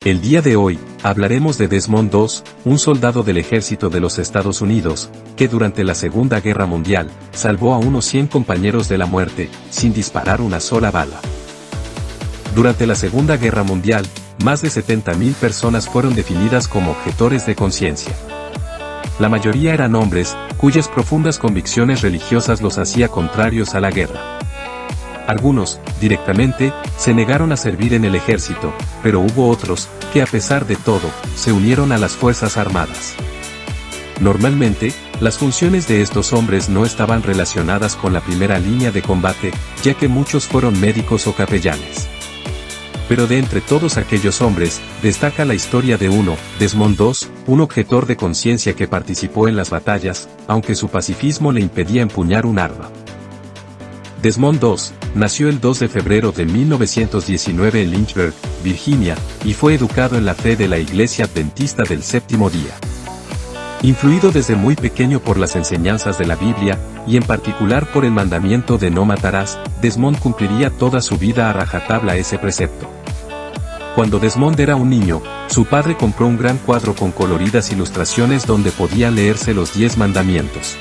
El día de hoy, hablaremos de Desmond II, un soldado del ejército de los Estados Unidos, que durante la Segunda Guerra Mundial, salvó a unos 100 compañeros de la muerte, sin disparar una sola bala. Durante la Segunda Guerra Mundial, más de 70.000 personas fueron definidas como objetores de conciencia. La mayoría eran hombres, cuyas profundas convicciones religiosas los hacía contrarios a la guerra. Algunos, directamente, se negaron a servir en el ejército, pero hubo otros, que a pesar de todo, se unieron a las Fuerzas Armadas. Normalmente, las funciones de estos hombres no estaban relacionadas con la primera línea de combate, ya que muchos fueron médicos o capellanes. Pero de entre todos aquellos hombres, destaca la historia de Desmond II, un objetor de conciencia que participó en las batallas, aunque su pacifismo le impedía empuñar un arma. Desmond II, nació el 2 de febrero de 1919 en Lynchburg, Virginia, y fue educado en la fe de la Iglesia Adventista del Séptimo Día. Influido desde muy pequeño por las enseñanzas de la Biblia, y en particular por el mandamiento de no matarás, Desmond cumpliría toda su vida a rajatabla ese precepto. Cuando Desmond era un niño, su padre compró un gran cuadro con coloridas ilustraciones donde podía leerse los 10 mandamientos.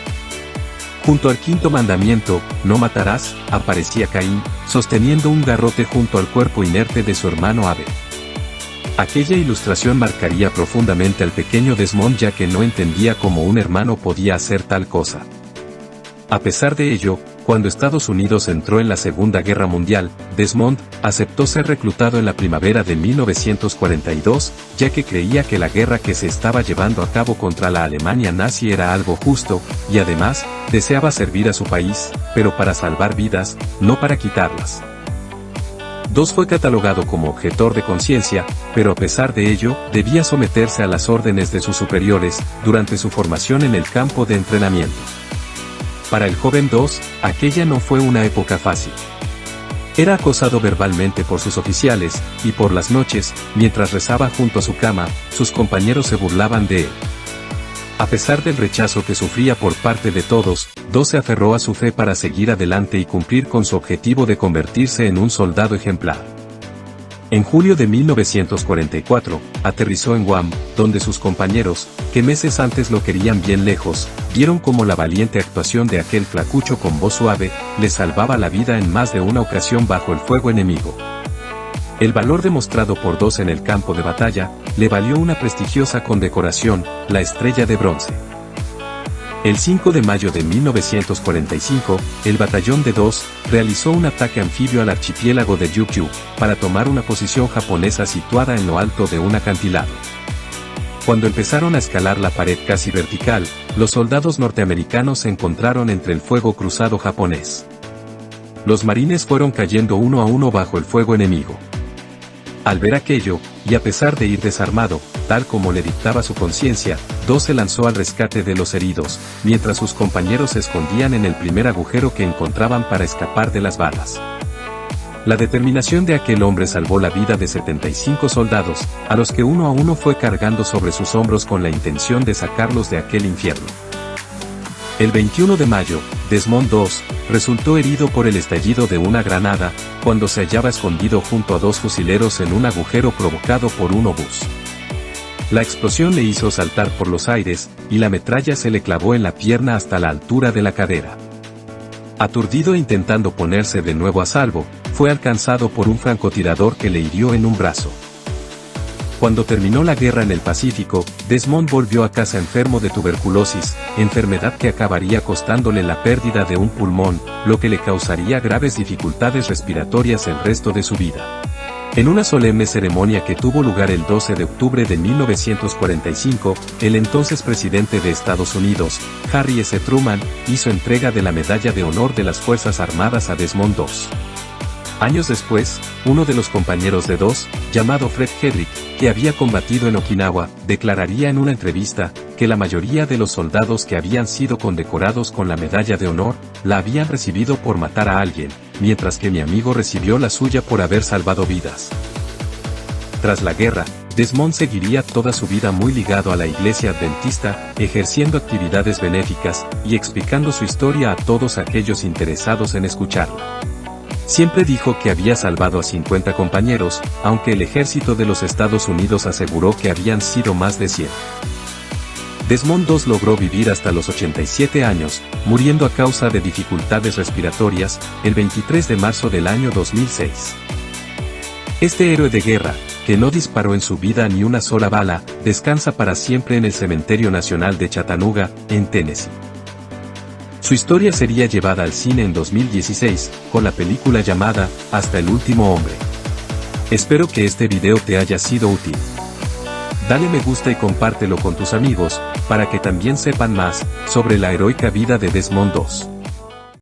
Junto al quinto mandamiento, no matarás, aparecía Caín, sosteniendo un garrote junto al cuerpo inerte de su hermano Abel. Aquella ilustración marcaría profundamente al pequeño Desmond, ya que no entendía cómo un hermano podía hacer tal cosa. A pesar de ello, cuando Estados Unidos entró en la Segunda Guerra Mundial, Desmond aceptó ser reclutado en la primavera de 1942, ya que creía que la guerra que se estaba llevando a cabo contra la Alemania nazi era algo justo, y además, deseaba servir a su país, pero para salvar vidas, no para quitarlas. Fue catalogado como objetor de conciencia, pero a pesar de ello, debía someterse a las órdenes de sus superiores, durante su formación en el campo de entrenamiento. Para el joven II, aquella no fue una época fácil. Era acosado verbalmente por sus oficiales, y por las noches, mientras rezaba junto a su cama, sus compañeros se burlaban de él. A pesar del rechazo que sufría por parte de todos, se aferró a su fe para seguir adelante y cumplir con su objetivo de convertirse en un soldado ejemplar. En julio de 1944, aterrizó en Guam, donde sus compañeros, que meses antes lo querían bien lejos, vieron cómo la valiente actuación de aquel flacucho con voz suave, le salvaba la vida en más de una ocasión bajo el fuego enemigo. El valor demostrado por en el campo de batalla, le valió una prestigiosa condecoración, la Estrella de Bronce. El 5 de mayo de 1945, el batallón de realizó un ataque anfibio al archipiélago de Ryukyu, para tomar una posición japonesa situada en lo alto de un acantilado. Cuando empezaron a escalar la pared casi vertical, los soldados norteamericanos se encontraron entre el fuego cruzado japonés. Los marines fueron cayendo uno a uno bajo el fuego enemigo. Al ver aquello, y a pesar de ir desarmado, tal como le dictaba su conciencia, se lanzó al rescate de los heridos, mientras sus compañeros se escondían en el primer agujero que encontraban para escapar de las balas. La determinación de aquel hombre salvó la vida de 75 soldados, a los que uno a uno fue cargando sobre sus hombros con la intención de sacarlos de aquel infierno. El 21 de mayo, Desmond II resultó herido por el estallido de una granada, cuando se hallaba escondido junto a 2 fusileros en un agujero provocado por un obús. La explosión le hizo saltar por los aires, y la metralla se le clavó en la pierna hasta la altura de la cadera. Aturdido e intentando ponerse de nuevo a salvo, fue alcanzado por un francotirador que le hirió en un brazo. Cuando terminó la guerra en el Pacífico, Desmond volvió a casa enfermo de tuberculosis, enfermedad que acabaría costándole la pérdida de un pulmón, lo que le causaría graves dificultades respiratorias el resto de su vida. En una solemne ceremonia que tuvo lugar el 12 de octubre de 1945, el entonces presidente de Estados Unidos, Harry S. Truman, hizo entrega de la Medalla de Honor de las Fuerzas Armadas a Desmond II. Años después, uno de los compañeros de llamado Fred Hedrick, que había combatido en Okinawa, declararía en una entrevista, que la mayoría de los soldados que habían sido condecorados con la Medalla de Honor, la habían recibido por matar a alguien, mientras que mi amigo recibió la suya por haber salvado vidas. Tras la guerra, Desmond seguiría toda su vida muy ligado a la Iglesia Adventista, ejerciendo actividades benéficas, y explicando su historia a todos aquellos interesados en escucharla. Siempre dijo que había salvado a 50 compañeros, aunque el ejército de los Estados Unidos aseguró que habían sido más de 100. Desmond II logró vivir hasta los 87 años, muriendo a causa de dificultades respiratorias, el 23 de marzo del año 2006. Este héroe de guerra, que no disparó en su vida ni una sola bala, descansa para siempre en el Cementerio Nacional de Chattanooga, en Tennessee. Su historia sería llevada al cine en 2016, con la película llamada Hasta el último hombre. Espero que este video te haya sido útil. Dale me gusta y compártelo con tus amigos, para que también sepan más sobre la heroica vida de Desmond II.